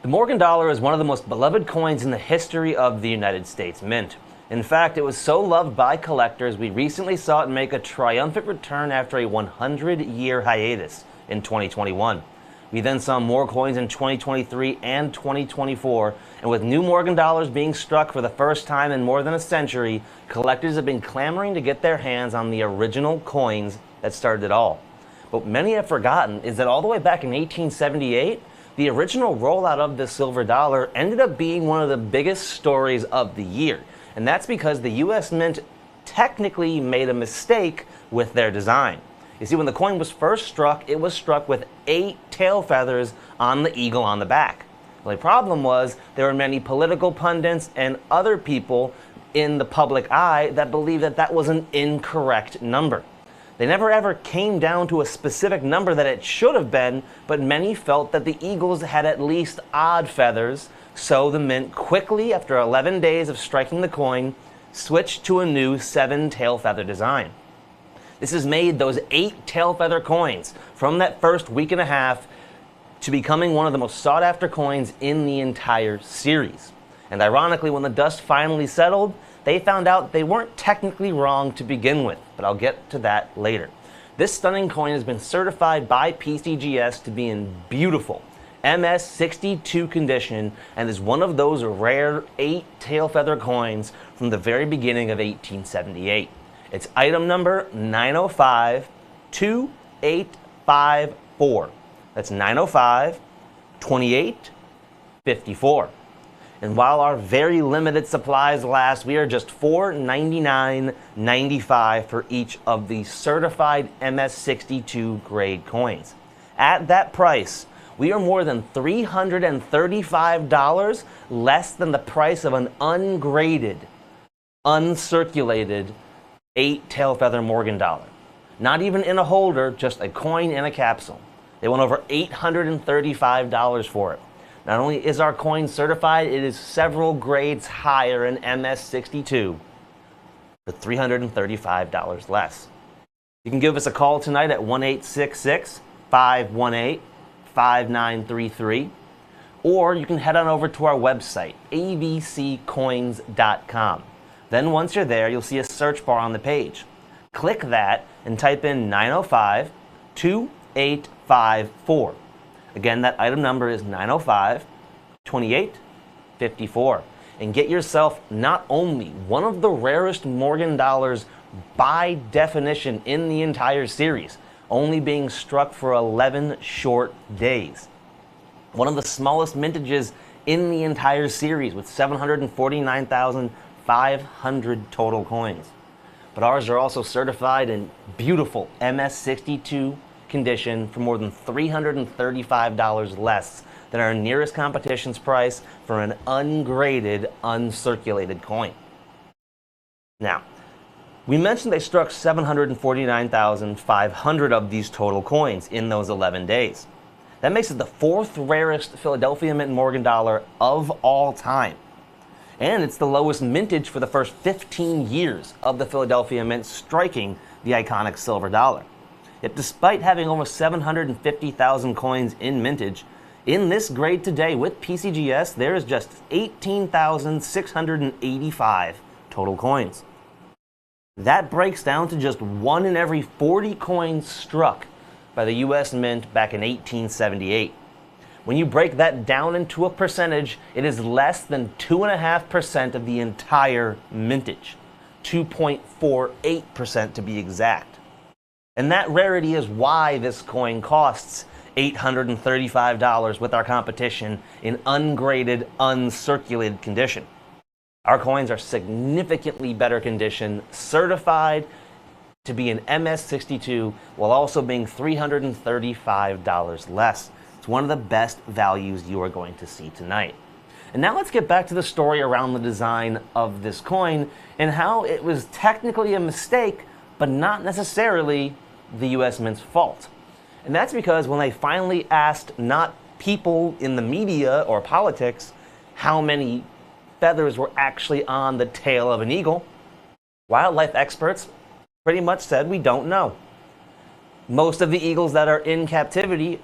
The Morgan dollar is one of the most beloved coins in the history of the United States Mint. In fact, it was so loved by collectors, we recently saw it make a triumphant return after a 100-year hiatus in 2021. We then saw more coins in 2023 and 2024, and with new Morgan dollars being struck for the first time in more than a century, collectors have been clamoring to get their hands on the original coins that started it all. But what many have forgotten is that all the way back in 1878, the original rollout of the silver dollar ended up being one of the biggest stories of the year. And that's because the US Mint technically made a mistake with their design. You see, when the coin was first struck, it was struck with 8 tail feathers on the eagle on the back. The only problem was there were many political pundits and other people in the public eye that believed that that was an incorrect number. They never ever came down to a specific number that it should have been, but many felt that the eagles had at least odd feathers, so the Mint quickly, after 11 days of striking the coin, switched to a new 7 tail feather design. This has made those 8 tail feather coins from that first week and a half to becoming one of the most sought after coins in the entire series. And ironically, when the dust finally settled, they found out they weren't technically wrong to begin with, but I'll get to that later. This stunning coin has been certified by PCGS to be in beautiful MS62 condition and is one of those rare 8 tail feather coins from the very beginning of 1878. It's item number 9052854. That's 9052854. And while our very limited supplies last, we are just $499.95 for each of the certified MS62 grade coins. At that price, we are more than $335 less than the price of an ungraded, uncirculated 8 tail feather Morgan dollar. Not even in a holder, just a coin in a capsule. They went over $835 for it. Not only is our coin certified, it is several grades higher in MS62 for $335 less. You can give us a call tonight at 1-866-518-5933, or you can head on over to our website, abccoins.com. Then once you're there, you'll see a search bar on the page. Click that and type in 9052854. Again, that item number is 9052854. And get yourself not only one of the rarest Morgan dollars by definition in the entire series, only being struck for 11 short days. One of the smallest mintages in the entire series with 749,500 total coins. But ours are also certified in beautiful MS62 condition for more than $335 less than our nearest competition's price for an ungraded, uncirculated coin. Now, we mentioned they struck 749,500 of these total coins in those 11 days. That makes it the 4th rarest Philadelphia Mint Morgan dollar of all time. And it's the lowest mintage for the first 15 years of the Philadelphia Mint striking the iconic silver dollar. Yet despite having almost 750,000 coins in mintage, in this grade today with PCGS, there is just 18,685 total coins. That breaks down to just 1 in every 40 coins struck by the US Mint back in 1878. When you break that down into a percentage, it is less than 2.5% of the entire mintage, 2.48% to be exact. And that rarity is why this coin costs $835 with our competition in ungraded, uncirculated condition. Our coins are significantly better condition, certified to be an MS62, while also being $335 less. It's one of the best values you are going to see tonight. And now let's get back to the story around the design of this coin and how it was technically a mistake, but not necessarily the US Mint's fault. And that's because when they finally asked not people in the media or politics how many feathers were actually on the tail of an eagle, wildlife experts pretty much said we don't know. Most of the eagles that are in captivity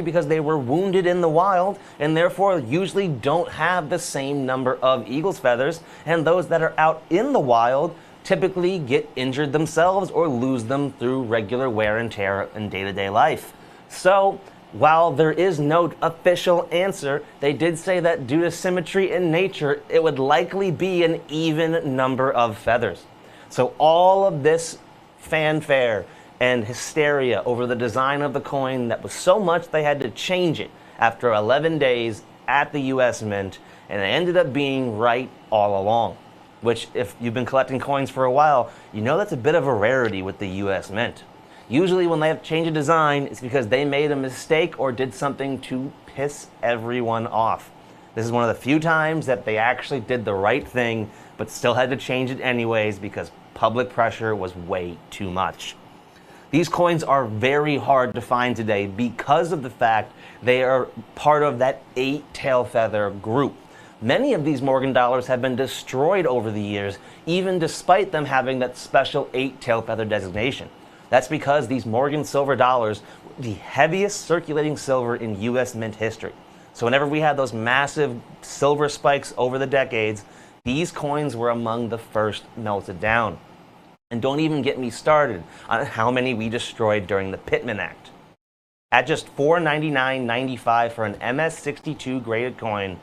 because they were wounded in the wild and therefore usually don't have the same number of eagle's feathers, and those that are out in the wild typically get injured themselves or lose them through regular wear and tear in day-to-day life. So, while there is no official answer, they did say that due to symmetry in nature, it would likely be an even number of feathers. So all of this fanfare and hysteria over the design of the coin that was so much they had to change it after 11 days at the US Mint, and it ended up being right all along. Which, if you've been collecting coins for a while, you know that's a bit of a rarity with the US Mint. Usually when they have changed a design, it's because they made a mistake or did something to piss everyone off. This is one of the few times that they actually did the right thing, but still had to change it anyways because public pressure was way too much. These coins are very hard to find today because of the fact they are part of that 8 tail feather group. Many of these Morgan dollars have been destroyed over the years, even despite them having that special 8 tail feather designation. That's because these Morgan silver dollars were the heaviest circulating silver in US Mint history. So whenever we had those massive silver spikes over the decades, these coins were among the first melted down. And don't even get me started on how many we destroyed during the Pittman Act. At just $499.95 for an MS62 graded coin,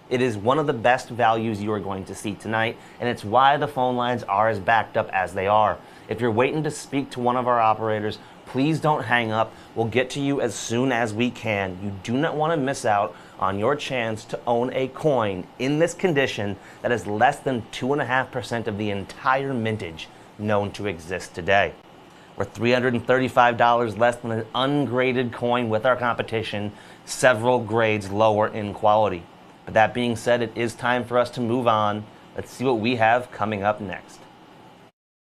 it is one of the best values you are going to see tonight, and it's why the phone lines are as backed up as they are. If you're waiting to speak to one of our operators, please don't hang up. We'll get to you as soon as we can. You do not want to miss out on your chance to own a coin in this condition that is less than 2.5% of the entire mintage known to exist today. We're $335 less than an ungraded coin with our competition, several grades lower in quality. But that being said, it is time for us to move on. Let's see what we have coming up next.